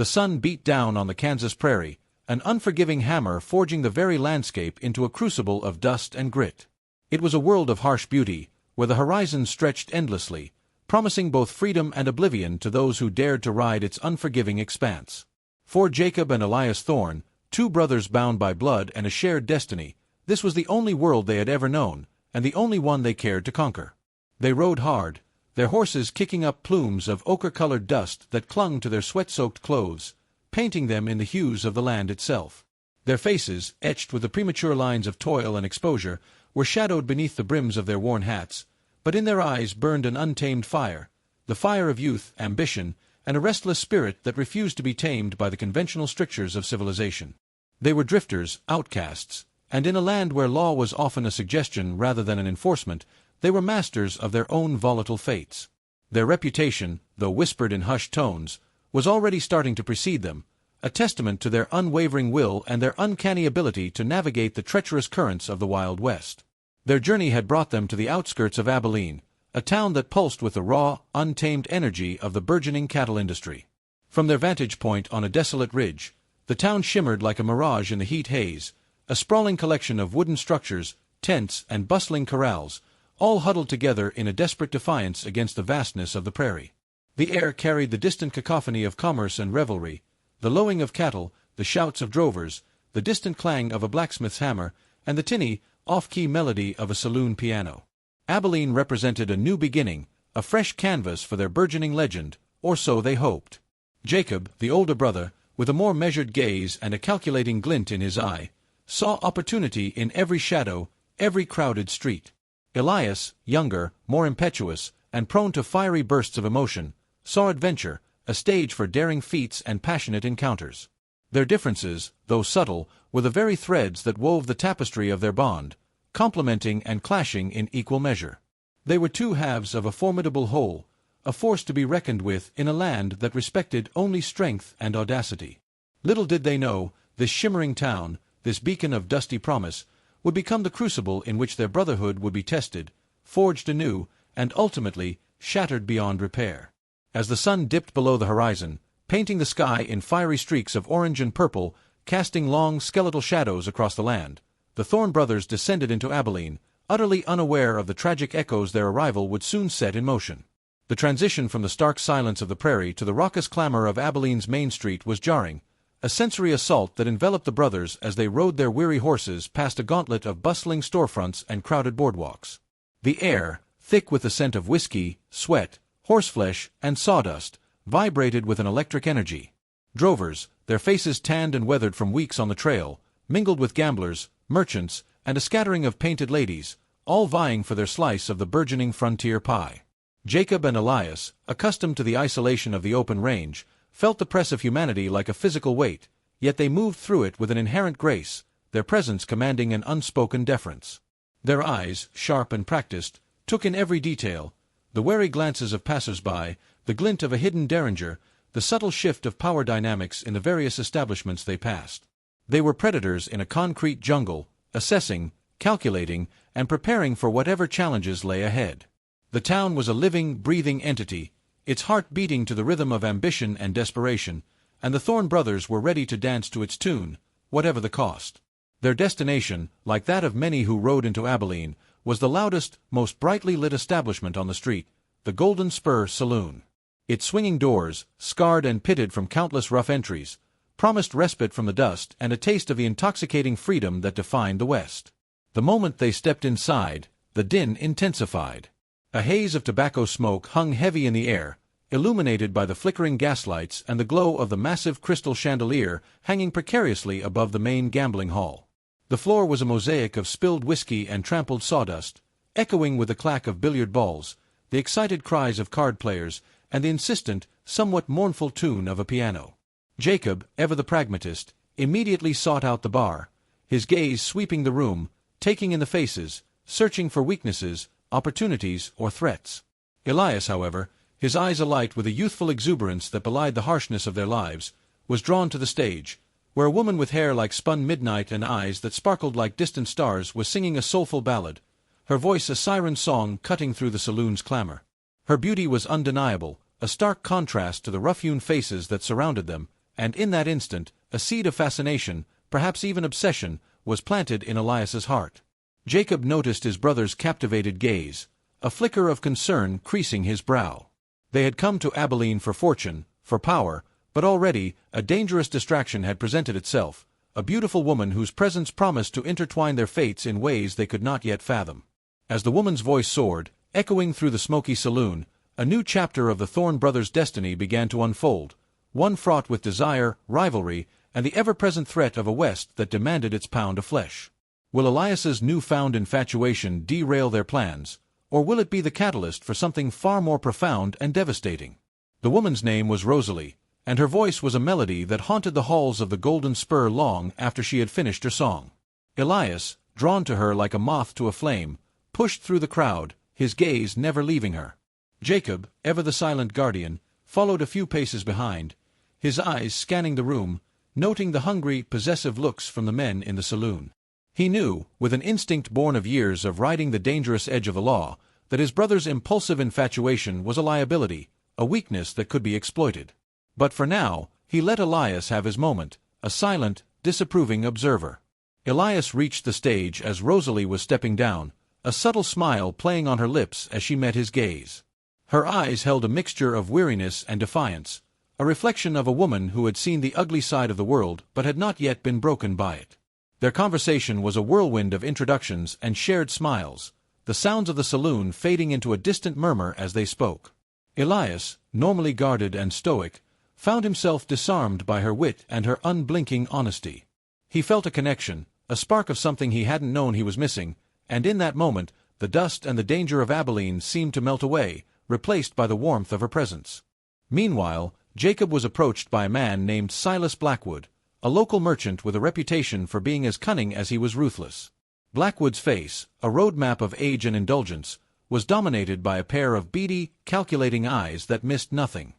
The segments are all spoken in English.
The sun beat down on the Kansas prairie, an unforgiving hammer forging the very landscape into a crucible of dust and grit. It was a world of harsh beauty, where the horizon stretched endlessly, promising both freedom and oblivion to those who dared to ride its unforgiving expanse. For Jacob and Elias Thorne, two brothers bound by blood and a shared destiny, this was the only world they had ever known, and the only one they cared to conquer. They rode hard, their horses kicking up plumes of ochre-colored dust that clung to their sweat-soaked clothes, painting them in the hues of the land itself. Their faces, etched with the premature lines of toil and exposure, were shadowed beneath the brims of their worn hats, but in their eyes burned an untamed fire, the fire of youth, ambition, and a restless spirit that refused to be tamed by the conventional strictures of civilization. They were drifters, outcasts, and in a land where law was often a suggestion rather than an enforcement, they were masters of their own volatile fates. Their reputation, though whispered in hushed tones, was already starting to precede them, a testament to their unwavering will and their uncanny ability to navigate the treacherous currents of the Wild West. Their journey had brought them to the outskirts of Abilene, a town that pulsed with the raw, untamed energy of the burgeoning cattle industry. From their vantage point on a desolate ridge, the town shimmered like a mirage in the heat haze, a sprawling collection of wooden structures, tents, and bustling corrals, all huddled together in a desperate defiance against the vastness of the prairie. The air carried the distant cacophony of commerce and revelry, the lowing of cattle, the shouts of drovers, the distant clang of a blacksmith's hammer, and the tinny, off-key melody of a saloon piano. Abilene represented a new beginning, a fresh canvas for their burgeoning legend, or so they hoped. Jacob, the older brother, with a more measured gaze and a calculating glint in his eye, saw opportunity in every shadow, every crowded street. Elias, younger, more impetuous, and prone to fiery bursts of emotion, saw adventure, a stage for daring feats and passionate encounters. Their differences, though subtle, were the very threads that wove the tapestry of their bond, complementing and clashing in equal measure. They were two halves of a formidable whole, a force to be reckoned with in a land that respected only strength and audacity. Little did they know, this shimmering town, this beacon of dusty promise, would become the crucible in which their brotherhood would be tested, forged anew, and ultimately shattered beyond repair. As the sun dipped below the horizon, painting the sky in fiery streaks of orange and purple, casting long skeletal shadows across the land, the Thorne brothers descended into Abilene, utterly unaware of the tragic echoes their arrival would soon set in motion. The transition from the stark silence of the prairie to the raucous clamor of Abilene's main street was jarring, a sensory assault that enveloped the brothers as they rode their weary horses past a gauntlet of bustling storefronts and crowded boardwalks. The air, thick with the scent of whiskey, sweat, horseflesh, and sawdust, vibrated with an electric energy. Drovers, their faces tanned and weathered from weeks on the trail, mingled with gamblers, merchants, and a scattering of painted ladies, all vying for their slice of the burgeoning frontier pie. Jacob and Elias, accustomed to the isolation of the open range, felt the press of humanity like a physical weight, yet they moved through it with an inherent grace, their presence commanding an unspoken deference. Their eyes, sharp and practiced, took in every detail, the wary glances of passers-by, the glint of a hidden derringer, the subtle shift of power dynamics in the various establishments they passed. They were predators in a concrete jungle, assessing, calculating, and preparing for whatever challenges lay ahead. The town was a living, breathing entity, its heart beating to the rhythm of ambition and desperation, and the Thorne brothers were ready to dance to its tune, whatever the cost. Their destination, like that of many who rode into Abilene, was the loudest, most brightly lit establishment on the street, the Golden Spur Saloon. Its swinging doors, scarred and pitted from countless rough entries, promised respite from the dust and a taste of the intoxicating freedom that defined the West. The moment they stepped inside, the din intensified. A haze of tobacco smoke hung heavy in the air, illuminated by the flickering gaslights and the glow of the massive crystal chandelier hanging precariously above the main gambling hall. The floor was a mosaic of spilled whiskey and trampled sawdust, echoing with the clack of billiard balls, the excited cries of card players, and the insistent, somewhat mournful tune of a piano. Jacob, ever the pragmatist, immediately sought out the bar, his gaze sweeping the room, taking in the faces, searching for weaknesses, opportunities, or threats. Elias, however, his eyes alight with a youthful exuberance that belied the harshness of their lives, was drawn to the stage, where a woman with hair like spun midnight and eyes that sparkled like distant stars was singing a soulful ballad, her voice a siren song cutting through the saloon's clamor. Her beauty was undeniable, a stark contrast to the rough-hewn faces that surrounded them, and in that instant, a seed of fascination, perhaps even obsession, was planted in Elias's heart. Jacob noticed his brother's captivated gaze, a flicker of concern creasing his brow. They had come to Abilene for fortune, for power, but already a dangerous distraction had presented itself, a beautiful woman whose presence promised to intertwine their fates in ways they could not yet fathom. As the woman's voice soared, echoing through the smoky saloon, a new chapter of the Thorne brothers' destiny began to unfold, one fraught with desire, rivalry, and the ever-present threat of a West that demanded its pound of flesh. Will Elias's newfound infatuation derail their plans, or will it be the catalyst for something far more profound and devastating? The woman's name was Rosalie, and her voice was a melody that haunted the halls of the Golden Spur long after she had finished her song. Elias, drawn to her like a moth to a flame, pushed through the crowd, his gaze never leaving her. Jacob, ever the silent guardian, followed a few paces behind, his eyes scanning the room, noting the hungry, possessive looks from the men in the saloon. He knew, with an instinct born of years of riding the dangerous edge of the law, that his brother's impulsive infatuation was a liability, a weakness that could be exploited. But for now, he let Elias have his moment, a silent, disapproving observer. Elias reached the stage as Rosalie was stepping down, a subtle smile playing on her lips as she met his gaze. Her eyes held a mixture of weariness and defiance, a reflection of a woman who had seen the ugly side of the world but had not yet been broken by it. Their conversation was a whirlwind of introductions and shared smiles, the sounds of the saloon fading into a distant murmur as they spoke. Elias, normally guarded and stoic, found himself disarmed by her wit and her unblinking honesty. He felt a connection, a spark of something he hadn't known he was missing, and in that moment, the dust and the danger of Abilene seemed to melt away, replaced by the warmth of her presence. Meanwhile, Jacob was approached by a man named Silas Blackwood, a local merchant with a reputation for being as cunning as he was ruthless. Blackwood's face, a road map of age and indulgence, was dominated by a pair of beady, calculating eyes that missed nothing.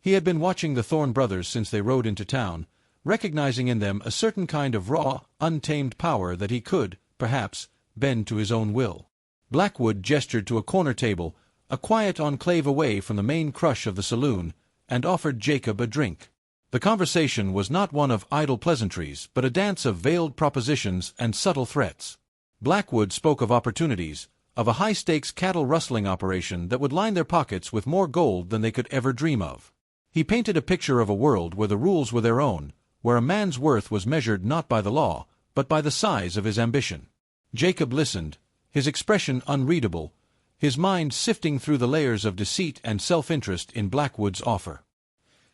He had been watching the Thorne brothers since they rode into town, recognizing in them a certain kind of raw, untamed power that he could, perhaps, bend to his own will. Blackwood gestured to a corner table, a quiet enclave away from the main crush of the saloon, and offered Jacob a drink. The conversation was not one of idle pleasantries, but a dance of veiled propositions and subtle threats. Blackwood spoke of opportunities, of a high-stakes cattle rustling operation that would line their pockets with more gold than they could ever dream of. He painted a picture of a world where the rules were their own, where a man's worth was measured not by the law, but by the size of his ambition. Jacob listened, his expression unreadable, his mind sifting through the layers of deceit and self-interest in Blackwood's offer.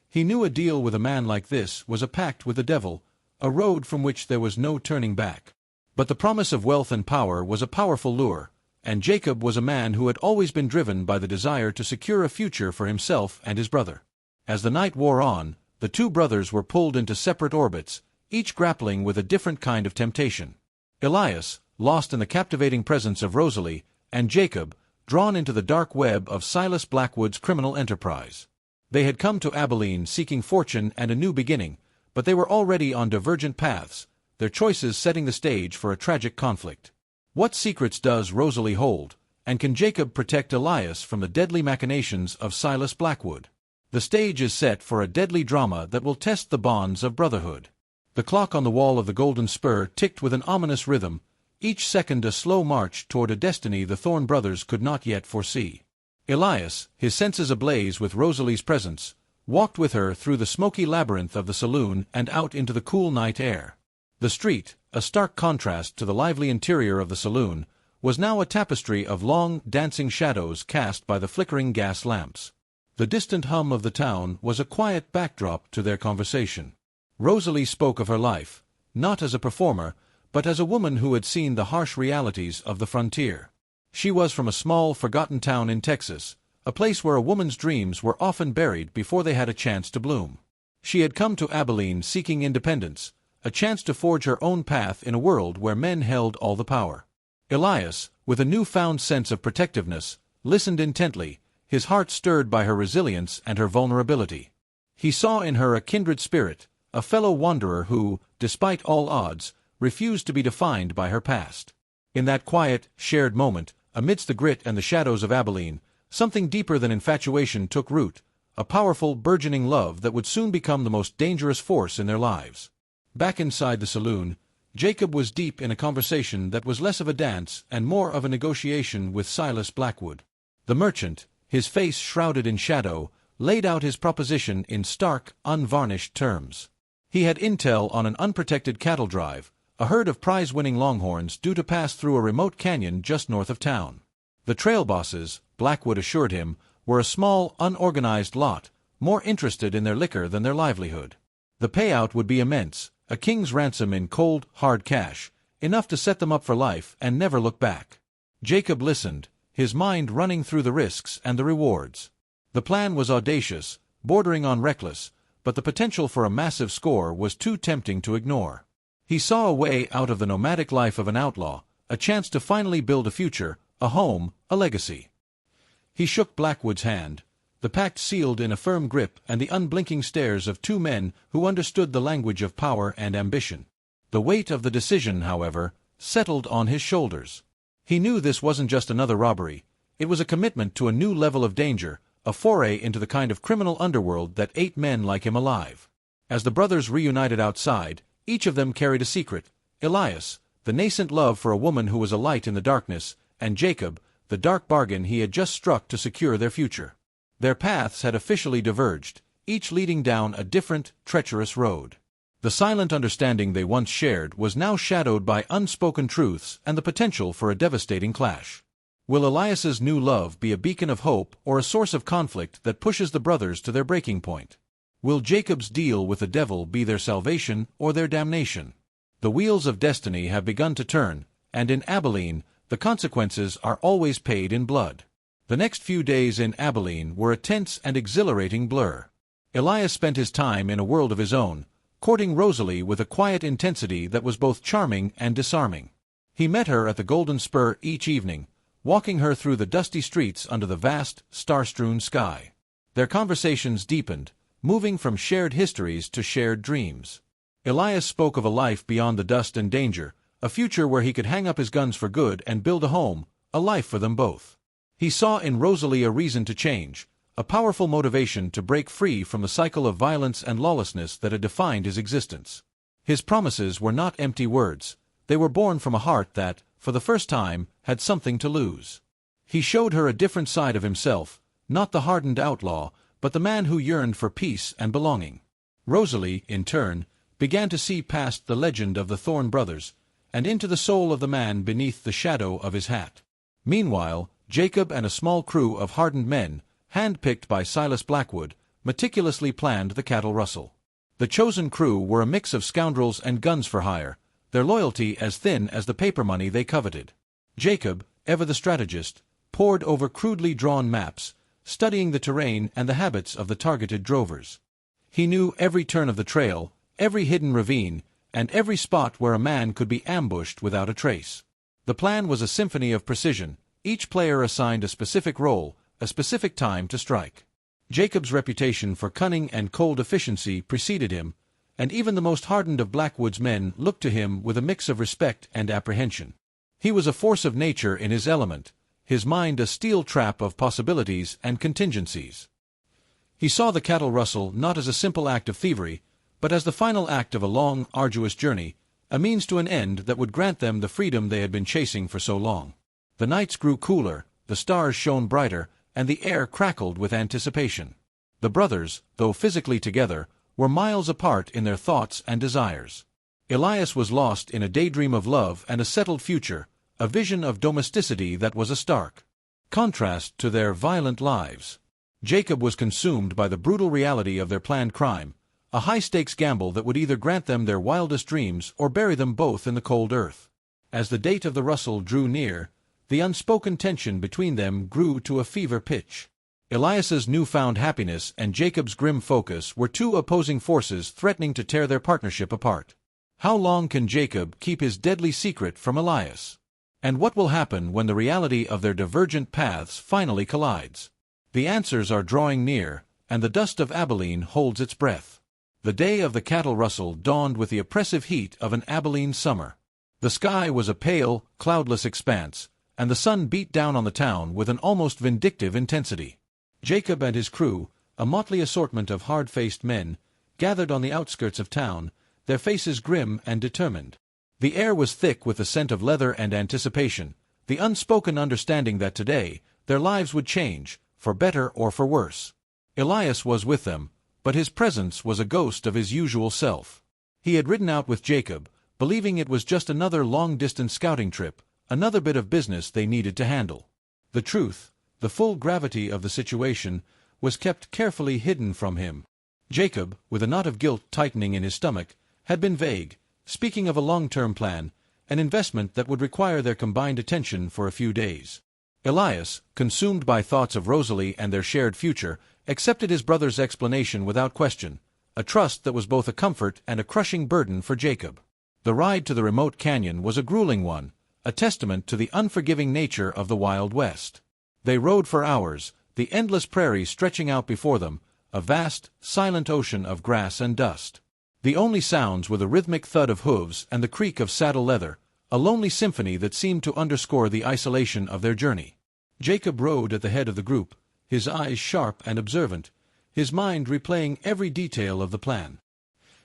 He knew a deal with a man like this was a pact with the devil, a road from which there was no turning back. But the promise of wealth and power was a powerful lure, and Jacob was a man who had always been driven by the desire to secure a future for himself and his brother. As the night wore on, the two brothers were pulled into separate orbits, each grappling with a different kind of temptation. Elias, lost in the captivating presence of Rosalie, and Jacob, drawn into the dark web of Silas Blackwood's criminal enterprise. They had come to Abilene seeking fortune and a new beginning, but they were already on divergent paths, their choices setting the stage for a tragic conflict. What secrets does Rosalie hold, and can Jacob protect Elias from the deadly machinations of Silas Blackwood? The stage is set for a deadly drama that will test the bonds of brotherhood. The clock on the wall of the Golden Spur ticked with an ominous rhythm, each second a slow march toward a destiny the Thorne brothers could not yet foresee. Elias, his senses ablaze with Rosalie's presence, walked with her through the smoky labyrinth of the saloon and out into the cool night air. The street, a stark contrast to the lively interior of the saloon, was now a tapestry of long, dancing shadows cast by the flickering gas lamps. The distant hum of the town was a quiet backdrop to their conversation. Rosalie spoke of her life, not as a performer, but as a woman who had seen the harsh realities of the frontier. She was from a small, forgotten town in Texas, a place where a woman's dreams were often buried before they had a chance to bloom. She had come to Abilene seeking independence, a chance to forge her own path in a world where men held all the power. Elias, with a newfound sense of protectiveness, listened intently, his heart stirred by her resilience and her vulnerability. He saw in her a kindred spirit, a fellow wanderer who, despite all odds, refused to be defined by her past. In that quiet, shared moment, amidst the grit and the shadows of Abilene, something deeper than infatuation took root, a powerful, burgeoning love that would soon become the most dangerous force in their lives. Back inside the saloon, Jacob was deep in a conversation that was less of a dance and more of a negotiation with Silas Blackwood. The merchant, his face shrouded in shadow, laid out his proposition in stark, unvarnished terms. He had intel on an unprotected cattle drive, a herd of prize-winning longhorns due to pass through a remote canyon just north of town. The trail bosses, Blackwood assured him, were a small, unorganized lot, more interested in their liquor than their livelihood. The payout would be immense, a king's ransom in cold, hard cash, enough to set them up for life and never look back. Jacob listened, his mind running through the risks and the rewards. The plan was audacious, bordering on reckless, but the potential for a massive score was too tempting to ignore. He saw a way out of the nomadic life of an outlaw, a chance to finally build a future, a home, a legacy. He shook Blackwood's hand, the pact sealed in a firm grip and the unblinking stares of two men who understood the language of power and ambition. The weight of the decision, however, settled on his shoulders. He knew this wasn't just another robbery. It was a commitment to a new level of danger, a foray into the kind of criminal underworld that ate men like him alive. As the brothers reunited outside, each of them carried a secret: Elias, the nascent love for a woman who was a light in the darkness, and Jacob, the dark bargain he had just struck to secure their future. Their paths had officially diverged, each leading down a different, treacherous road. The silent understanding they once shared was now shadowed by unspoken truths and the potential for a devastating clash. Will Elias's new love be a beacon of hope or a source of conflict that pushes the brothers to their breaking point? Will Jacob's deal with the devil be their salvation or their damnation? The wheels of destiny have begun to turn, and in Abilene, the consequences are always paid in blood. The next few days in Abilene were a tense and exhilarating blur. Elias spent his time in a world of his own, courting Rosalie with a quiet intensity that was both charming and disarming. He met her at the Golden Spur each evening, walking her through the dusty streets under the vast, star-strewn sky. Their conversations deepened, moving from shared histories to shared dreams. Elias spoke of a life beyond the dust and danger, a future where he could hang up his guns for good and build a home, a life for them both. He saw in Rosalie a reason to change, a powerful motivation to break free from the cycle of violence and lawlessness that had defined his existence. His promises were not empty words, they were born from a heart that, for the first time, had something to lose. He showed her a different side of himself, not the hardened outlaw, but the man who yearned for peace and belonging. Rosalie, in turn, began to see past the legend of the Thorne brothers, and into the soul of the man beneath the shadow of his hat. Meanwhile, Jacob and a small crew of hardened men, hand-picked by Silas Blackwood, meticulously planned the cattle rustle. The chosen crew were a mix of scoundrels and guns for hire, their loyalty as thin as the paper money they coveted. Jacob, ever the strategist, pored over crudely drawn maps, studying the terrain and the habits of the targeted drovers. He knew every turn of the trail, every hidden ravine, and every spot where a man could be ambushed without a trace. The plan was a symphony of precision, each player assigned a specific role, a specific time to strike. Jacob's reputation for cunning and cold efficiency preceded him, and even the most hardened of Blackwood's men looked to him with a mix of respect and apprehension. He was a force of nature in his element, his mind a steel trap of possibilities and contingencies. He saw the cattle rustle not as a simple act of thievery, but as the final act of a long, arduous journey, a means to an end that would grant them the freedom they had been chasing for so long. The nights grew cooler, the stars shone brighter, and the air crackled with anticipation. The brothers, though physically together, were miles apart in their thoughts and desires. Elias was lost in a daydream of love and a settled future, a vision of domesticity that was a stark contrast to their violent lives. Jacob was consumed by the brutal reality of their planned crime, a high-stakes gamble that would either grant them their wildest dreams or bury them both in the cold earth. As the date of the rustle drew near, the unspoken tension between them grew to a fever pitch. Elias's newfound happiness and Jacob's grim focus were two opposing forces threatening to tear their partnership apart. How long can Jacob keep his deadly secret from Elias? And what will happen when the reality of their divergent paths finally collides? The answers are drawing near, and the dust of Abilene holds its breath. The day of the cattle rustle dawned with the oppressive heat of an Abilene summer. The sky was a pale, cloudless expanse, and the sun beat down on the town with an almost vindictive intensity. Jacob and his crew, a motley assortment of hard-faced men, gathered on the outskirts of town, their faces grim and determined. The air was thick with the scent of leather and anticipation, the unspoken understanding that today, their lives would change, for better or for worse. Elias was with them, but his presence was a ghost of his usual self. He had ridden out with Jacob, believing it was just another long-distance scouting trip, another bit of business they needed to handle. The truth, the full gravity of the situation, was kept carefully hidden from him. Jacob, with a knot of guilt tightening in his stomach, had been vague, speaking of a long-term plan, an investment that would require their combined attention for a few days. Elias, consumed by thoughts of Rosalie and their shared future, accepted his brother's explanation without question, a trust that was both a comfort and a crushing burden for Jacob. The ride to the remote canyon was a grueling one, a testament to the unforgiving nature of the Wild West. They rode for hours, the endless prairie stretching out before them, a vast, silent ocean of grass and dust. The only sounds were the rhythmic thud of hooves and the creak of saddle leather, a lonely symphony that seemed to underscore the isolation of their journey. Jacob rode at the head of the group, his eyes sharp and observant, his mind replaying every detail of the plan.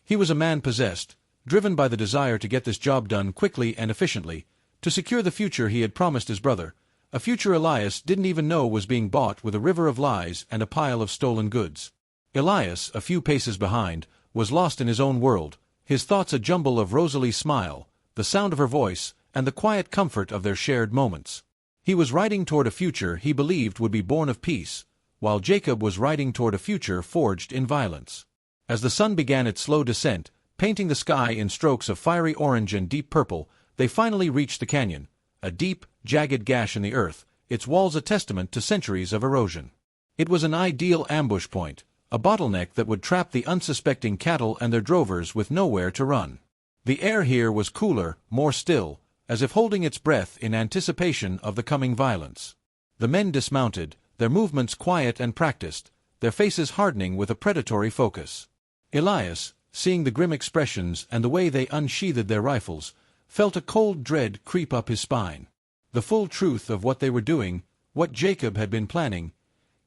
He was a man possessed, driven by the desire to get this job done quickly and efficiently, to secure the future he had promised his brother, a future Elias didn't even know was being bought with a river of lies and a pile of stolen goods. Elias, a few paces behind, was lost in his own world, his thoughts a jumble of Rosalie's smile, the sound of her voice, and the quiet comfort of their shared moments. He was riding toward a future he believed would be born of peace, while Jacob was riding toward a future forged in violence. As the sun began its slow descent, painting the sky in strokes of fiery orange and deep purple, they finally reached the canyon, a deep, jagged gash in the earth, its walls a testament to centuries of erosion. It was an ideal ambush point, a bottleneck that would trap the unsuspecting cattle and their drovers with nowhere to run. The air here was cooler, more still, as if holding its breath in anticipation of the coming violence. The men dismounted, their movements quiet and practiced, their faces hardening with a predatory focus. Elias, seeing the grim expressions and the way they unsheathed their rifles, felt a cold dread creep up his spine. The full truth of what they were doing, what Jacob had been planning,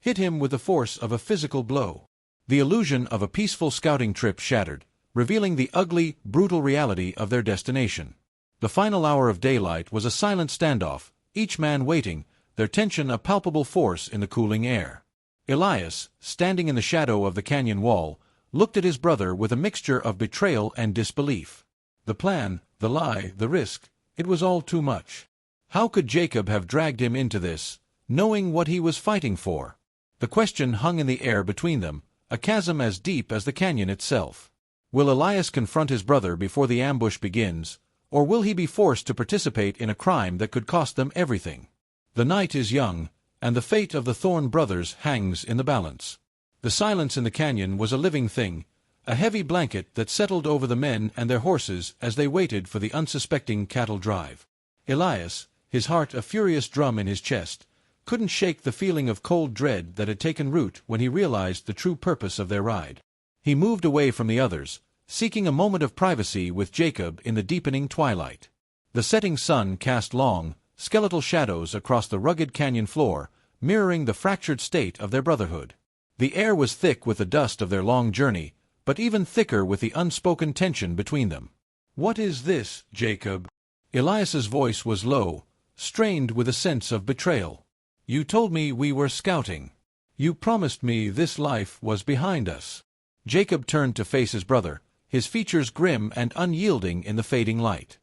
hit him with the force of a physical blow. The illusion of a peaceful scouting trip shattered, revealing the ugly, brutal reality of their destination. The final hour of daylight was a silent standoff, each man waiting, their tension a palpable force in the cooling air. Elias, standing in the shadow of the canyon wall, looked at his brother with a mixture of betrayal and disbelief. The plan, the lie, the risk, it was all too much. How could Jacob have dragged him into this, knowing what he was fighting for? The question hung in the air between them, a chasm as deep as the canyon itself. Will Elias confront his brother before the ambush begins, or will he be forced to participate in a crime that could cost them everything? The night is young, and the fate of the Thorne brothers hangs in the balance. The silence in the canyon was a living thing, a heavy blanket that settled over the men and their horses as they waited for the unsuspecting cattle drive. Elias, his heart a furious drum in his chest, couldn't shake the feeling of cold dread that had taken root when he realized the true purpose of their ride. He moved away from the others, seeking a moment of privacy with Jacob in the deepening twilight. The setting sun cast long, skeletal shadows across the rugged canyon floor, mirroring the fractured state of their brotherhood. The air was thick with the dust of their long journey, but even thicker with the unspoken tension between them. "What is this, Jacob?" Elias's voice was low, strained with a sense of betrayal. "You told me we were scouting. You promised me this life was behind us." Jacob turned to face his brother, his features grim and unyielding in the fading light.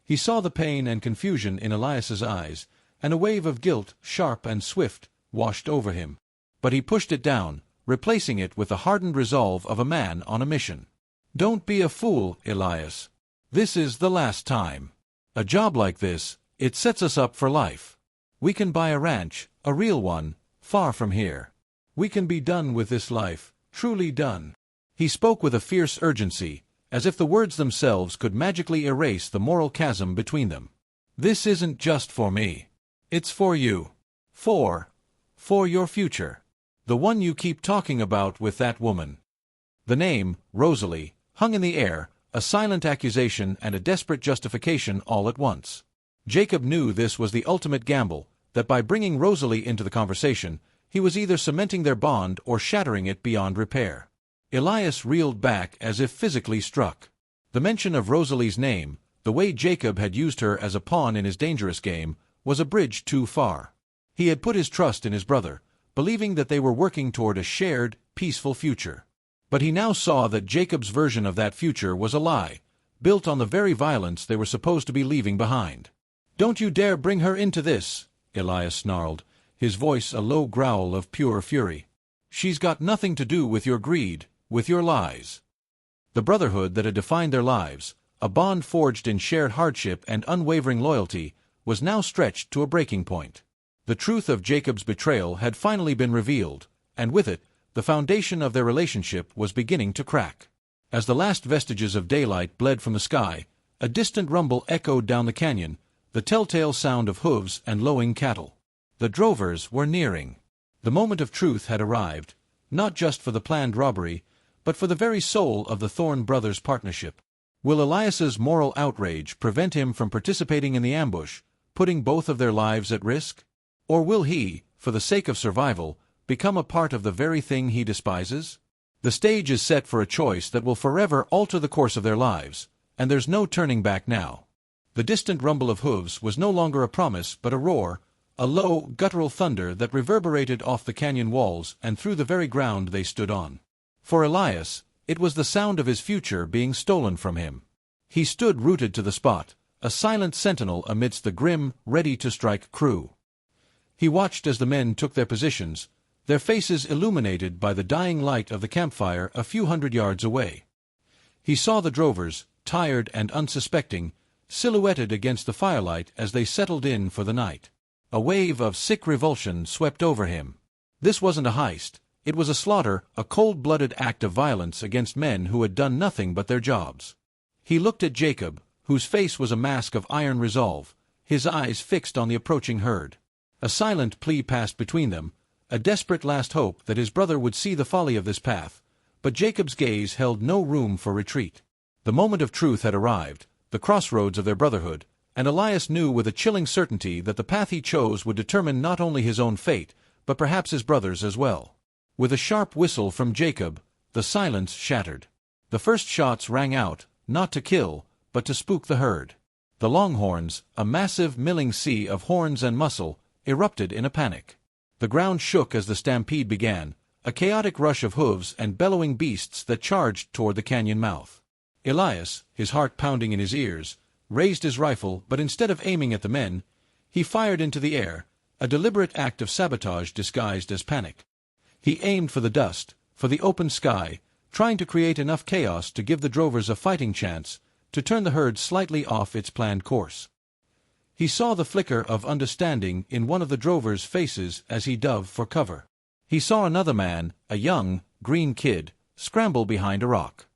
He saw the pain and confusion in Elias's eyes, and a wave of guilt, sharp and swift, washed over him. But he pushed it down, replacing it with the hardened resolve of a man on a mission. "Don't be a fool, Elias. This is the last time. A job like this, it sets us up for life. We can buy a ranch, a real one, far from here. We can be done with this life, truly done." He spoke with a fierce urgency, as if the words themselves could magically erase the moral chasm between them. "This isn't just for me. It's for you. For your future. The one you keep talking about with that woman." The name, Rosalie, hung in the air, a silent accusation and a desperate justification all at once. Jacob knew this was the ultimate gamble, that by bringing Rosalie into the conversation, He was either cementing their bond or shattering it beyond repair. Elias reeled back as if physically struck. The mention of Rosalie's name, the way Jacob had used her as a pawn in his dangerous game, was a bridge too far. He had put his trust in his brother, believing that they were working toward a shared, peaceful future. But he now saw that Jacob's version of that future was a lie, built on the very violence they were supposed to be leaving behind. "Don't you dare bring her into this," Elias snarled, his voice a low growl of pure fury. "She's got nothing to do with your greed, with your lies." The brotherhood that had defined their lives, a bond forged in shared hardship and unwavering loyalty, was now stretched to a breaking point. The truth of Jacob's betrayal had finally been revealed, and with it, the foundation of their relationship was beginning to crack. As the last vestiges of daylight bled from the sky, a distant rumble echoed down the canyon, the telltale sound of hooves and lowing cattle. The drovers were nearing. The moment of truth had arrived, not just for the planned robbery, but for the very soul of the Thorne brothers' partnership. Will Elias's moral outrage prevent him from participating in the ambush, putting both of their lives at risk? Or will he, for the sake of survival, become a part of the very thing he despises? The stage is set for a choice that will forever alter the course of their lives, and there's no turning back now. The distant rumble of hooves was no longer a promise but a roar, a low, guttural thunder that reverberated off the canyon walls and through the very ground they stood on. For Elias, it was the sound of his future being stolen from him. He stood rooted to the spot, a silent sentinel amidst the grim, ready-to-strike crew. He watched as the men took their positions, their faces illuminated by the dying light of the campfire a few hundred yards away. He saw the drovers, tired and unsuspecting, silhouetted against the firelight as they settled in for the night. A wave of sick revulsion swept over him. This wasn't a heist. It was a slaughter, a cold-blooded act of violence against men who had done nothing but their jobs. He looked at Jacob, whose face was a mask of iron resolve, his eyes fixed on the approaching herd. A silent plea passed between them, a desperate last hope that his brother would see the folly of this path, but Jacob's gaze held no room for retreat. The moment of truth had arrived, the crossroads of their brotherhood, and Elias knew with a chilling certainty that the path he chose would determine not only his own fate, but perhaps his brother's as well. With a sharp whistle from Jacob, the silence shattered. The first shots rang out, not to kill, but to spook the herd. The longhorns, a massive milling sea of horns and muscle, erupted in a panic. The ground shook as the stampede began, a chaotic rush of hooves and bellowing beasts that charged toward the canyon mouth. Elias, his heart pounding in his ears, raised his rifle, but instead of aiming at the men, he fired into the air, a deliberate act of sabotage disguised as panic. He aimed for the dust, for the open sky, trying to create enough chaos to give the drovers a fighting chance, to turn the herd slightly off its planned course. He saw the flicker of understanding in one of the drovers' faces as he dove for cover. He saw another man, a young, green kid, scramble behind a rock.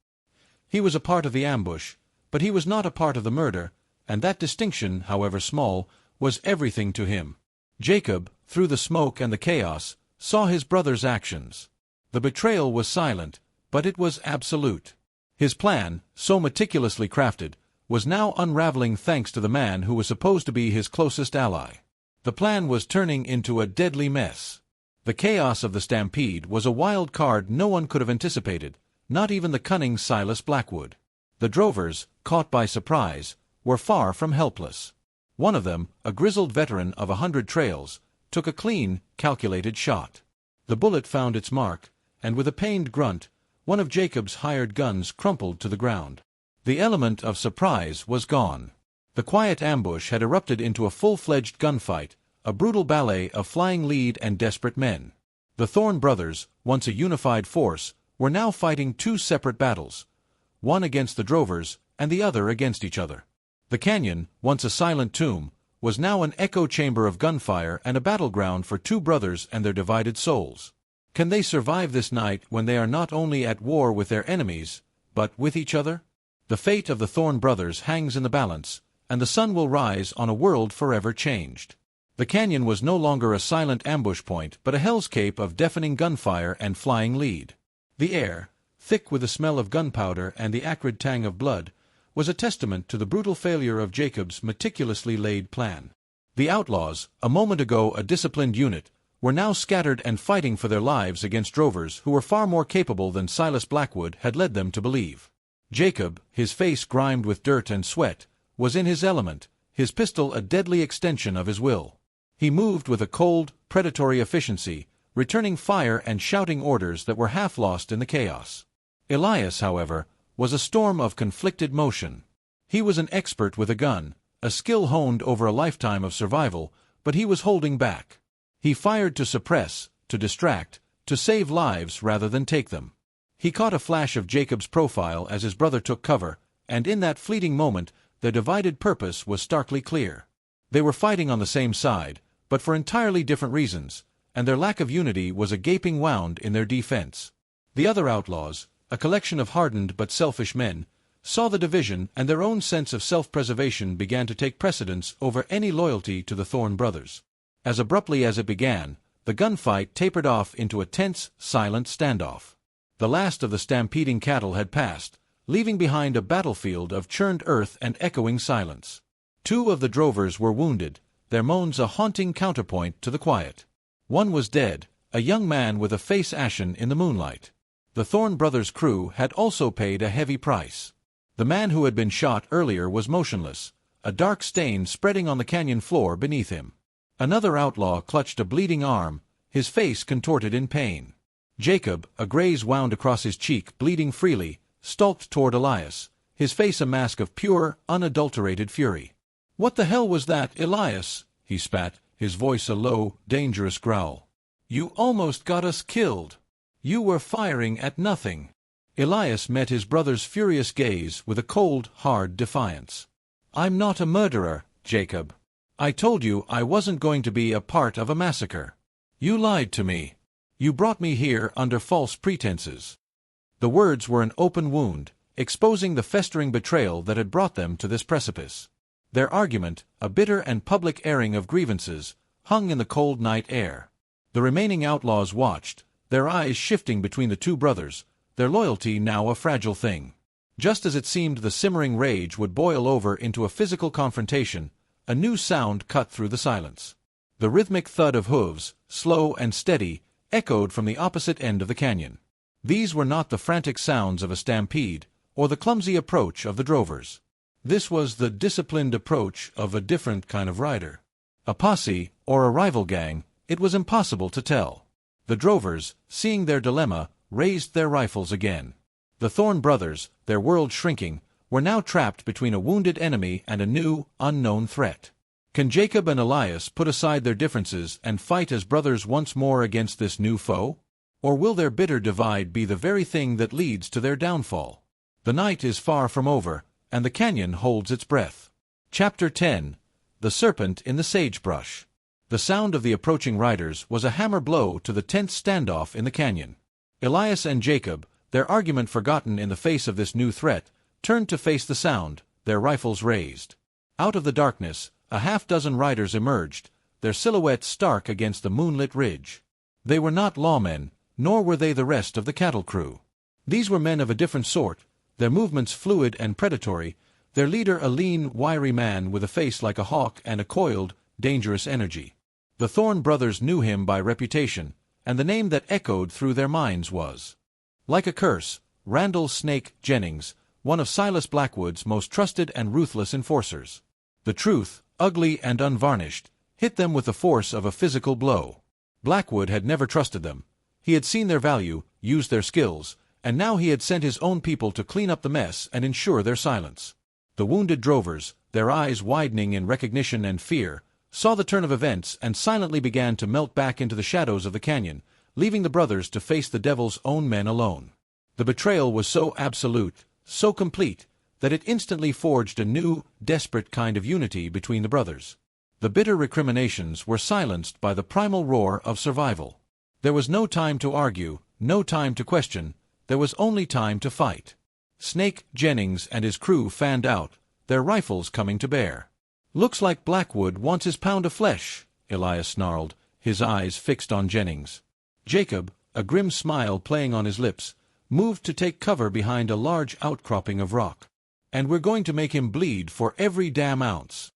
He was a part of the ambush, but he was not a part of the murder, and that distinction, however small, was everything to him. Jacob, through the smoke and the chaos, saw his brother's actions. The betrayal was silent, but it was absolute. His plan, so meticulously crafted, was now unraveling thanks to the man who was supposed to be his closest ally. The plan was turning into a deadly mess. The chaos of the stampede was a wild card no one could have anticipated, not even the cunning Silas Blackwood. The drovers, caught by surprise, were far from helpless. One of them, a grizzled veteran of 100 trails, took a clean, calculated shot. The bullet found its mark, and with a pained grunt, one of Jacob's hired guns crumpled to the ground. The element of surprise was gone. The quiet ambush had erupted into a full-fledged gunfight, a brutal ballet of flying lead and desperate men. The Thorne brothers, once a unified force, were now fighting two separate battles, one against the drovers and the other against each other. The canyon, once a silent tomb, was now an echo chamber of gunfire and a battleground for two brothers and their divided souls. Can they survive this night when they are not only at war with their enemies, but with each other? The fate of the Thorne brothers hangs in the balance, and the sun will rise on a world forever changed. The canyon was no longer a silent ambush point but a hellscape of deafening gunfire and flying lead. The air, thick with the smell of gunpowder and the acrid tang of blood, was a testament to the brutal failure of Jacob's meticulously laid plan. The outlaws, a moment ago a disciplined unit, were now scattered and fighting for their lives against drovers who were far more capable than Silas Blackwood had led them to believe. Jacob, his face grimed with dirt and sweat, was in his element, his pistol a deadly extension of his will. He moved with a cold, predatory efficiency, returning fire and shouting orders that were half lost in the chaos. Elias, however, was a storm of conflicted motion. He was an expert with a gun, a skill honed over a lifetime of survival, but he was holding back. He fired to suppress, to distract, to save lives rather than take them. He caught a flash of Jacob's profile as his brother took cover, and in that fleeting moment, their divided purpose was starkly clear. They were fighting on the same side, but for entirely different reasons, and their lack of unity was a gaping wound in their defense. The other outlaws, a collection of hardened but selfish men, saw the division, and their own sense of self-preservation began to take precedence over any loyalty to the Thorne brothers. As abruptly as it began, the gunfight tapered off into a tense, silent standoff. The last of the stampeding cattle had passed, leaving behind a battlefield of churned earth and echoing silence. 2 of the drovers were wounded, their moans a haunting counterpoint to the quiet. One was dead, a young man with a face ashen in the moonlight. The Thorne brothers' crew had also paid a heavy price. The man who had been shot earlier was motionless, a dark stain spreading on the canyon floor beneath him. Another outlaw clutched a bleeding arm, his face contorted in pain. Jacob, a graze wound across his cheek bleeding freely, stalked toward Elias, his face a mask of pure, unadulterated fury. "What the hell was that, Elias?" he spat, his voice a low, dangerous growl. "You almost got us killed. You were firing at nothing." Elias met his brother's furious gaze with a cold, hard defiance. "I'm not a murderer, Jacob. I told you I wasn't going to be a part of a massacre. You lied to me. You brought me here under false pretenses." The words were an open wound, exposing the festering betrayal that had brought them to this precipice. Their argument, a bitter and public airing of grievances, hung in the cold night air. The remaining outlaws watched, their eyes shifting between the 2 brothers, their loyalty now a fragile thing. Just as it seemed the simmering rage would boil over into a physical confrontation, a new sound cut through the silence. The rhythmic thud of hooves, slow and steady, echoed from the opposite end of the canyon. These were not the frantic sounds of a stampede, or the clumsy approach of the drovers. This was the disciplined approach of a different kind of rider. A posse, or a rival gang, it was impossible to tell. The drovers, seeing their dilemma, raised their rifles again. The Thorne brothers, their world shrinking, were now trapped between a wounded enemy and a new, unknown threat. Can Jacob and Elias put aside their differences and fight as brothers once more against this new foe? Or will their bitter divide be the very thing that leads to their downfall? The night is far from over, and the canyon holds its breath. Chapter 10. The Serpent in the Sagebrush. The sound of the approaching riders was a hammer blow to the tense standoff in the canyon. Elias and Jacob, their argument forgotten in the face of this new threat, turned to face the sound, their rifles raised. Out of the darkness, a half-dozen riders emerged, their silhouettes stark against the moonlit ridge. They were not lawmen, nor were they the rest of the cattle crew. These were men of a different sort, their movements fluid and predatory, their leader a lean, wiry man with a face like a hawk and a coiled, dangerous energy. The Thorne brothers knew him by reputation, and the name that echoed through their minds was, like a curse, Randall "Snake" Jennings, one of Silas Blackwood's most trusted and ruthless enforcers. The truth, ugly and unvarnished, hit them with the force of a physical blow. Blackwood had never trusted them. He had seen their value, used their skills, and now he had sent his own people to clean up the mess and ensure their silence. The wounded drovers, their eyes widening in recognition and fear, saw the turn of events and silently began to melt back into the shadows of the canyon, leaving the brothers to face the devil's own men alone. The betrayal was so absolute, so complete, that it instantly forged a new, desperate kind of unity between the brothers. The bitter recriminations were silenced by the primal roar of survival. There was no time to argue, no time to question, there was only time to fight. Snake Jennings and his crew fanned out, their rifles coming to bear. "Looks like Blackwood wants his pound of flesh," Elias snarled, his eyes fixed on Jennings. Jacob, a grim smile playing on his lips, moved to take cover behind a large outcropping of rock. "And we're going to make him bleed for every damn ounce."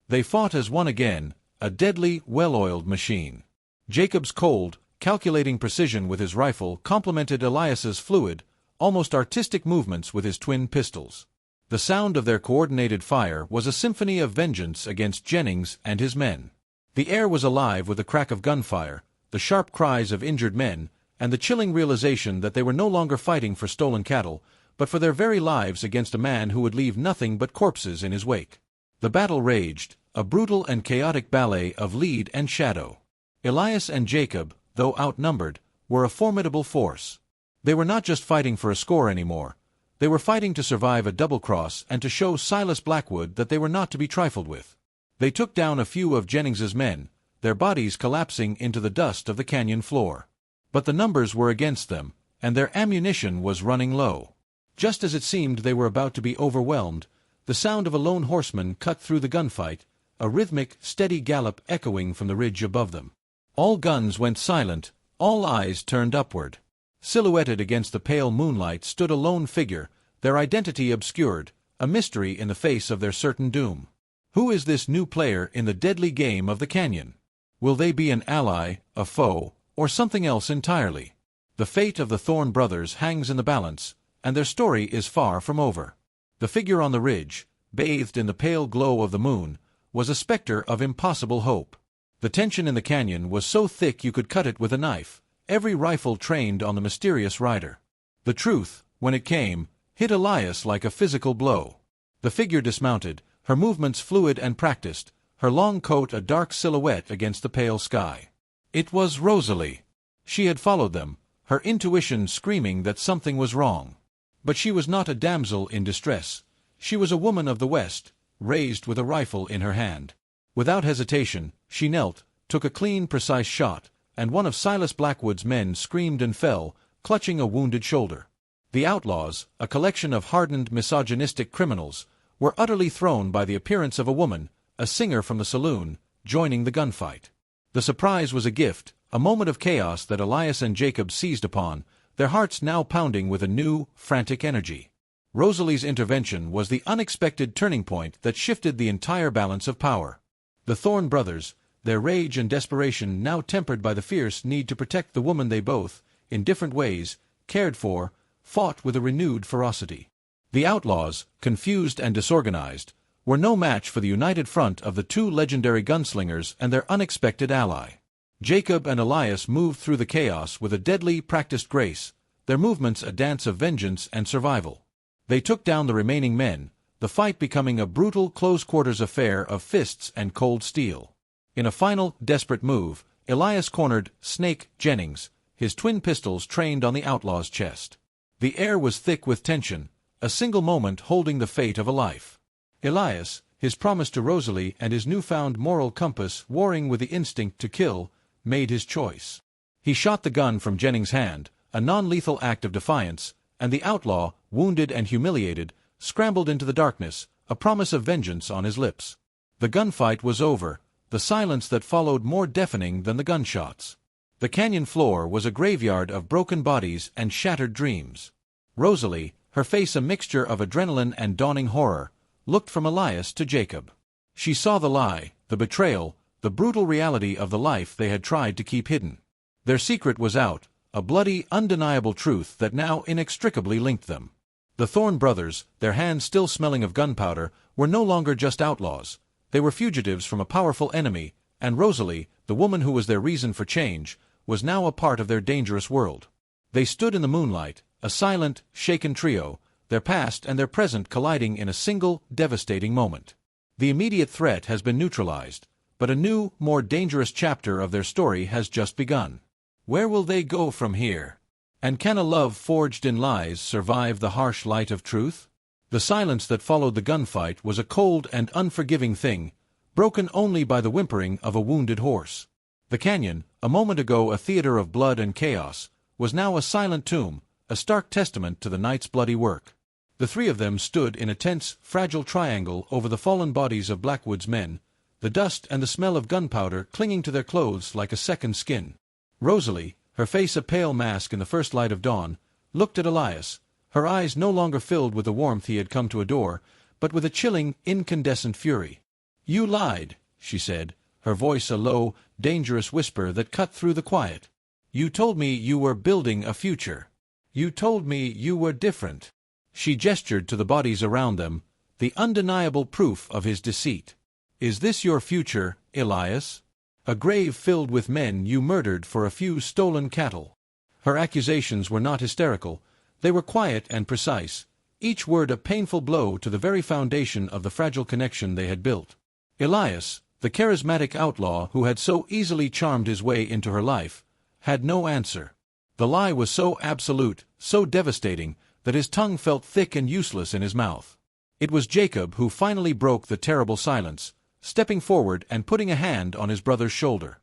They fought as one again, a deadly, well-oiled machine. Jacob's cold, calculating precision with his rifle complemented Elias's fluid, almost artistic movements with his twin pistols. The sound of their coordinated fire was a symphony of vengeance against Jennings and his men. The air was alive with the crack of gunfire, the sharp cries of injured men, and the chilling realization that they were no longer fighting for stolen cattle, but for their very lives against a man who would leave nothing but corpses in his wake. The battle raged, a brutal and chaotic ballet of lead and shadow. Elias and Jacob, though outnumbered, were a formidable force. They were not just fighting for a score anymore. They were fighting to survive a double-cross and to show Silas Blackwood that they were not to be trifled with. They took down a few of Jennings's men, their bodies collapsing into the dust of the canyon floor. But the numbers were against them, and their ammunition was running low. Just as it seemed they were about to be overwhelmed, the sound of a lone horseman cut through the gunfight, a rhythmic, steady gallop echoing from the ridge above them. All guns went silent, all eyes turned upward. Silhouetted against the pale moonlight stood a lone figure, their identity obscured, a mystery in the face of their certain doom. Who is this new player in the deadly game of the canyon? Will they be an ally, a foe, or something else entirely? The fate of the Thorne brothers hangs in the balance, and their story is far from over. The figure on the ridge, bathed in the pale glow of the moon, was a specter of impossible hope. The tension in the canyon was so thick you could cut it with a knife, every rifle trained on the mysterious rider. The truth, when it came, hit Elias like a physical blow. The figure dismounted, her movements fluid and practiced, her long coat a dark silhouette against the pale sky. It was Rosalie. She had followed them, her intuition screaming that something was wrong. But she was not a damsel in distress. She was a woman of the West, raised with a rifle in her hand. Without hesitation, she knelt, took a clean, precise shot, and one of Silas Blackwood's men screamed and fell, clutching a wounded shoulder. The outlaws, a collection of hardened misogynistic criminals, were utterly thrown by the appearance of a woman, a singer from the saloon, joining the gunfight. The surprise was a gift, a moment of chaos that Elias and Jacob seized upon, their hearts now pounding with a new, frantic energy. Rosalie's intervention was the unexpected turning point that shifted the entire balance of power. The Thorne brothers, their rage and desperation now tempered by the fierce need to protect the woman they both, in different ways, cared for, fought with a renewed ferocity. The outlaws, confused and disorganized, were no match for the united front of the two legendary gunslingers and their unexpected ally. Jacob and Elias moved through the chaos with a deadly, practiced grace, their movements a dance of vengeance and survival. They took down the remaining men, the fight becoming a brutal close-quarters affair of fists and cold steel. In a final, desperate move, Elias cornered Snake Jennings, his twin pistols trained on the outlaw's chest. The air was thick with tension, a single moment holding the fate of a life. Elias, his promise to Rosalie and his newfound moral compass warring with the instinct to kill, made his choice. He shot the gun from Jennings' hand, a non-lethal act of defiance, and the outlaw, wounded and humiliated, scrambled into the darkness, a promise of vengeance on his lips. The gunfight was over, the silence that followed more deafening than the gunshots. The canyon floor was a graveyard of broken bodies and shattered dreams. Rosalie, her face a mixture of adrenaline and dawning horror, looked from Elias to Jacob. She saw the lie, the betrayal, the brutal reality of the life they had tried to keep hidden. Their secret was out, a bloody, undeniable truth that now inextricably linked them. The Thorne brothers, their hands still smelling of gunpowder, were no longer just outlaws. They were fugitives from a powerful enemy, and Rosalie, the woman who was their reason for change, was now a part of their dangerous world. They stood in the moonlight, a silent, shaken trio, their past and their present colliding in a single, devastating moment. The immediate threat has been neutralized, but a new, more dangerous chapter of their story has just begun. Where will they go from here? And can a love forged in lies survive the harsh light of truth? The silence that followed the gunfight was a cold and unforgiving thing, broken only by the whimpering of a wounded horse. The canyon, a moment ago a theater of blood and chaos, was now a silent tomb, a stark testament to the night's bloody work. The three of them stood in a tense, fragile triangle over the fallen bodies of Blackwood's men, the dust and the smell of gunpowder clinging to their clothes like a second skin. Rosalie, her face a pale mask in the first light of dawn, looked at Elias, her eyes no longer filled with the warmth he had come to adore, but with a chilling, incandescent fury. "You lied," she said, her voice a low, dangerous whisper that cut through the quiet. "You told me you were building a future. You told me you were different." She gestured to the bodies around them, the undeniable proof of his deceit. "Is this your future, Elias? A grave filled with men you murdered for a few stolen cattle?" Her accusations were not hysterical. They were quiet and precise, each word a painful blow to the very foundation of the fragile connection they had built. Elias, the charismatic outlaw who had so easily charmed his way into her life, had no answer. The lie was so absolute, so devastating, that his tongue felt thick and useless in his mouth. It was Jacob who finally broke the terrible silence, stepping forward and putting a hand on his brother's shoulder.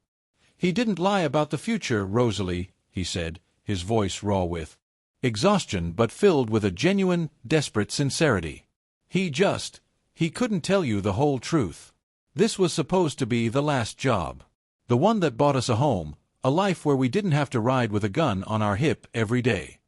"He didn't lie about the future, Rosalie," he said, his voice raw with exhaustion but filled with a genuine, desperate sincerity. He couldn't tell you the whole truth. This was supposed to be the last job. The one that bought us a home, a life where we didn't have to ride with a gun on our hip every day."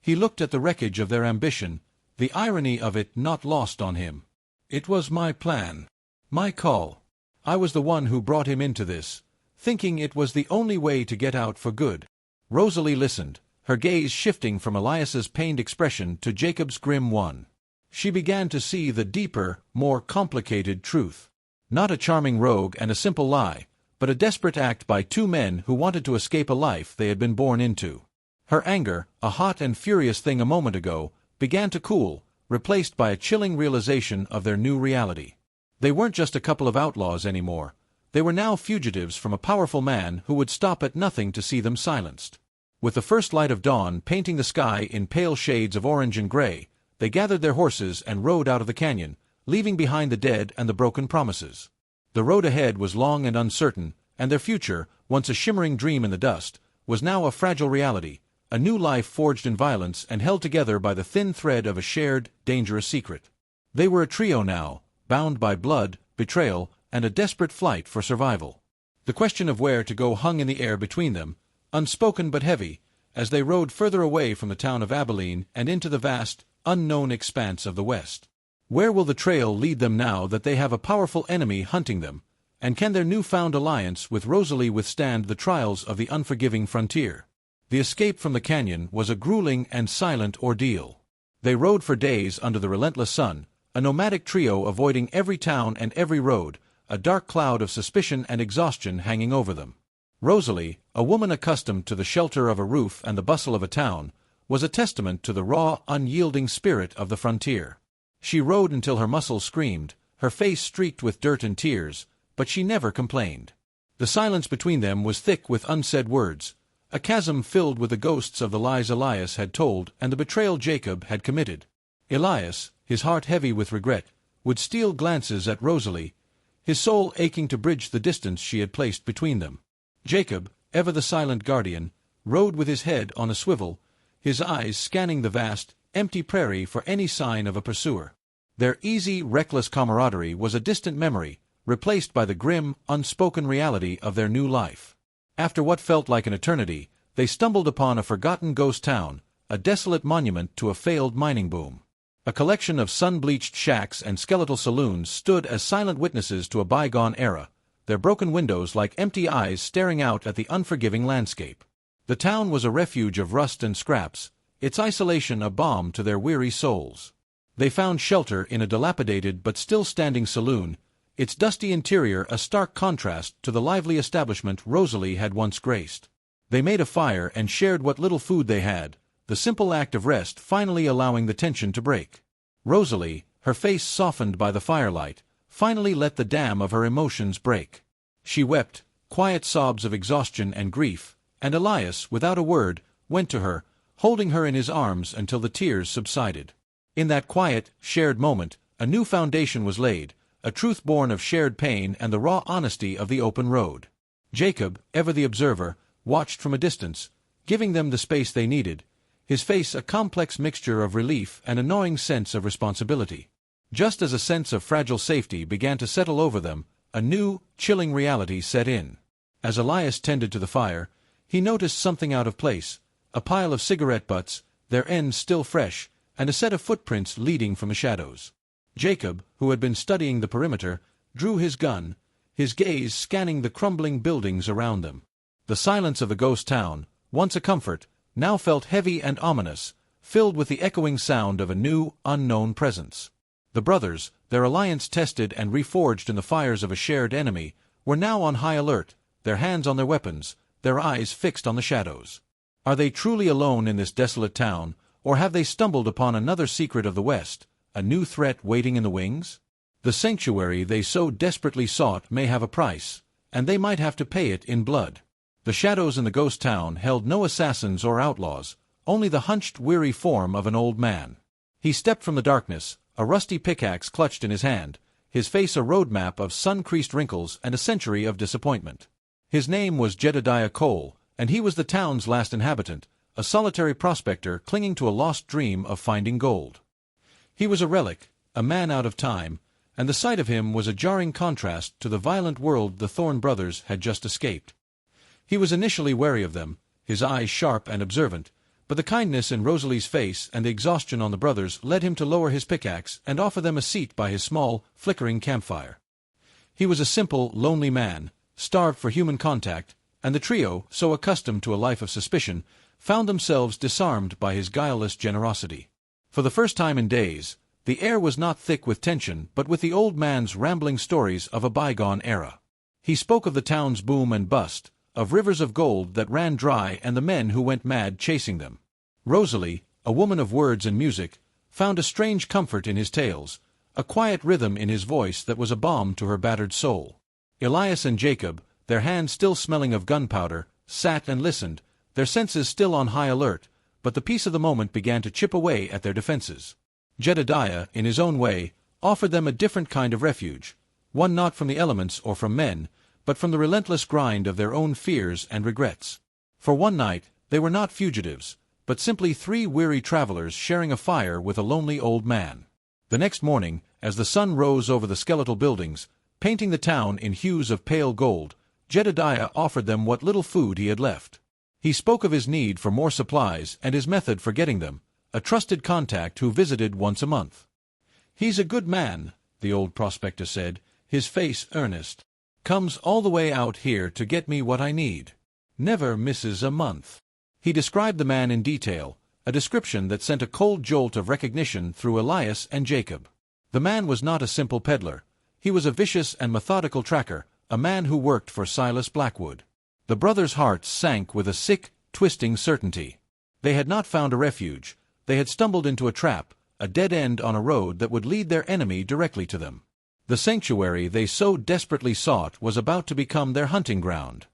He looked at the wreckage of their ambition, the irony of it not lost on him. "It was my plan. My call. I was the one who brought him into this, thinking it was the only way to get out for good." Rosalie listened, her gaze shifting from Elias's pained expression to Jacob's grim one. She began to see the deeper, more complicated truth. Not a charming rogue and a simple lie, but a desperate act by two men who wanted to escape a life they had been born into. Her anger, a hot and furious thing a moment ago, began to cool, replaced by a chilling realization of their new reality. They weren't just a couple of outlaws anymore. They were now fugitives from a powerful man who would stop at nothing to see them silenced. With the first light of dawn painting the sky in pale shades of orange and gray, they gathered their horses and rode out of the canyon, leaving behind the dead and the broken promises. The road ahead was long and uncertain, and their future, once a shimmering dream in the dust, was now a fragile reality, a new life forged in violence and held together by the thin thread of a shared, dangerous secret. They were a trio now, bound by blood, betrayal, and a desperate flight for survival. The question of where to go hung in the air between them, unspoken but heavy, as they rode further away from the town of Abilene and into the vast, unknown expanse of the West. Where will the trail lead them now that they have a powerful enemy hunting them, and can their newfound alliance with Rosalie withstand the trials of the unforgiving frontier? The escape from the canyon was a grueling and silent ordeal. They rode for days under the relentless sun, a nomadic trio avoiding every town and every road, a dark cloud of suspicion and exhaustion hanging over them. Rosalie, a woman accustomed to the shelter of a roof and the bustle of a town, was a testament to the raw, unyielding spirit of the frontier. She rode until her muscles screamed, her face streaked with dirt and tears, but she never complained. The silence between them was thick with unsaid words, a chasm filled with the ghosts of the lies Elias had told and the betrayal Jacob had committed. Elias, his heart heavy with regret, would steal glances at Rosalie, his soul aching to bridge the distance she had placed between them. Jacob, ever the silent guardian, rode with his head on a swivel, his eyes scanning the vast, empty prairie for any sign of a pursuer. Their easy, reckless camaraderie was a distant memory, replaced by the grim, unspoken reality of their new life. After what felt like an eternity, they stumbled upon a forgotten ghost town, a desolate monument to a failed mining boom. A collection of sun-bleached shacks and skeletal saloons stood as silent witnesses to a bygone era, their broken windows like empty eyes staring out at the unforgiving landscape. The town was a refuge of rust and scraps, its isolation a balm to their weary souls. They found shelter in a dilapidated but still standing saloon, its dusty interior a stark contrast to the lively establishment Rosalie had once graced. They made a fire and shared what little food they had, the simple act of rest finally allowing the tension to break. Rosalie, her face softened by the firelight, finally let the dam of her emotions break. She wept, quiet sobs of exhaustion and grief, and Elias, without a word, went to her, holding her in his arms until the tears subsided. In that quiet, shared moment, a new foundation was laid, a truth born of shared pain and the raw honesty of the open road. Jacob, ever the observer, watched from a distance, giving them the space they needed, his face a complex mixture of relief and a gnawing sense of responsibility. Just as a sense of fragile safety began to settle over them, a new, chilling reality set in. As Elias tended to the fire, he noticed something out of place, a pile of cigarette butts, their ends still fresh, and a set of footprints leading from the shadows. Jacob, who had been studying the perimeter, drew his gun, his gaze scanning the crumbling buildings around them. The silence of the ghost town, once a comfort, now felt heavy and ominous, filled with the echoing sound of a new, unknown presence. The brothers, their alliance tested and reforged in the fires of a shared enemy, were now on high alert, their hands on their weapons, their eyes fixed on the shadows. Are they truly alone in this desolate town, or have they stumbled upon another secret of the West, a new threat waiting in the wings? The sanctuary they so desperately sought may have a price, and they might have to pay it in blood. The shadows in the ghost town held no assassins or outlaws, only the hunched, weary form of an old man. He stepped from the darkness, a rusty pickaxe clutched in his hand, his face a road map of sun-creased wrinkles and a century of disappointment. His name was Jedediah Cole, and he was the town's last inhabitant, a solitary prospector clinging to a lost dream of finding gold. He was a relic, a man out of time, and the sight of him was a jarring contrast to the violent world the Thorne brothers had just escaped. He was initially wary of them, his eyes sharp and observant, but the kindness in Rosalie's face and the exhaustion on the brothers led him to lower his pickaxe and offer them a seat by his small, flickering campfire. He was a simple, lonely man, starved for human contact, and the trio, so accustomed to a life of suspicion, found themselves disarmed by his guileless generosity. For the first time in days, the air was not thick with tension but with the old man's rambling stories of a bygone era. He spoke of the town's boom and bust, of rivers of gold that ran dry and the men who went mad chasing them. Rosalie, a woman of words and music, found a strange comfort in his tales, a quiet rhythm in his voice that was a balm to her battered soul. Elias and Jacob, their hands still smelling of gunpowder, sat and listened, their senses still on high alert, but the peace of the moment began to chip away at their defenses. Jedediah, in his own way, offered them a different kind of refuge, one not from the elements or from men, but from the relentless grind of their own fears and regrets. For one night, they were not fugitives, but simply three weary travelers sharing a fire with a lonely old man. The next morning, as the sun rose over the skeletal buildings, painting the town in hues of pale gold, Jedediah offered them what little food he had left. He spoke of his need for more supplies and his method for getting them, a trusted contact who visited once a month. "He's a good man," the old prospector said, his face earnest. "Comes all the way out here to get me what I need. Never misses a month." He described the man in detail, a description that sent a cold jolt of recognition through Elias and Jacob. The man was not a simple peddler. He was a vicious and methodical tracker, a man who worked for Silas Blackwood. The brothers' hearts sank with a sick, twisting certainty. They had not found a refuge. They had stumbled into a trap, a dead end on a road that would lead their enemy directly to them. The sanctuary they so desperately sought was about to become their hunting ground.